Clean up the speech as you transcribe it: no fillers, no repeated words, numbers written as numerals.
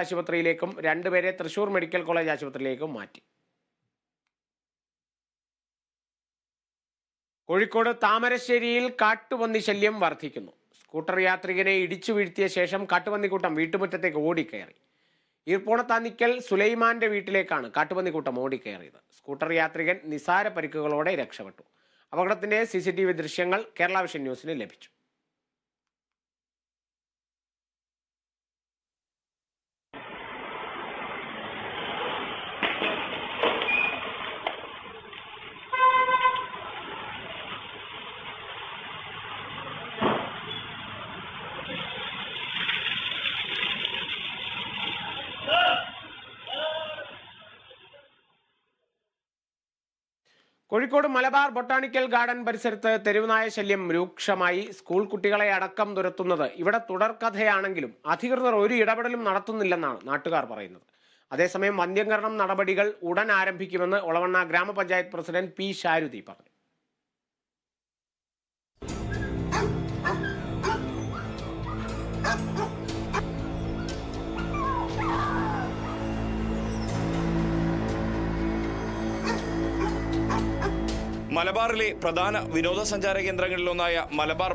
ആശുപത്രിയിലേക്കും 2 പേരെ Thrissur medical college ആശുപത്രിയിലേക്കും മാറ്റി. കോഴിക്കോട് താമരശ്ശേരിയിൽ കാട്ടുപന്നി ശല്യം വർദ്ധിക്കുന്നു. സ്കൂട്ടർ യാത്രികനെ ഇടിച്ചു വീഴ്ത്തിയ ശേഷം കാട്ടുപന്നിക്കൂട്ടം വീട്ടുമുറ്റത്തേക്ക് ഓടിക്കയറി. ഈർപ്പോണത്താന്നിക്കൽ സുലൈമാന്റെ വീട്ടിലേക്കാണ് കാട്ടുപന്നിക്കൂട്ടം ഓടിക്കയറിയത്. സ്കൂട്ടർ യാത്രികൻ നിസാര പരിക്കുകളോടെ രക്ഷപ്പെട്ടു. അപകടത്തിന്റെ CCTV ദൃശ്യങ്ങൾ കേരള വിഷൻ ന്യൂസിന് ലഭിച്ചു. കോഴിക്കോട് മലബാർ ബൊട്ടാണിക്കൽ ഗാർഡൻ പരിസരത്ത് തെരുവുനായ ശല്യം രൂക്ഷമായി. സ്കൂൾ കുട്ടികളെ അടക്കം തുരത്തുന്നത് ഇവിടെ തുടർക്കഥയാണെങ്കിലും അധികൃതർ ഒരു ഇടപെടലും നടത്തുന്നില്ലെന്നാണ് നാട്ടുകാർ പറയുന്നത്. അതേസമയം വന്ധ്യംകരണം നടപടികൾ ഉടൻ ആരംഭിക്കുമെന്ന് ഒളവണ്ണ ഗ്രാമപഞ്ചായത്ത് പ്രസിഡന്റ് P. ശാരുതി പറഞ്ഞു. മലബാറിലെ പ്രധാന വിനോദസഞ്ചാര കേന്ദ്രങ്ങളിലൊന്നായ മലബാർ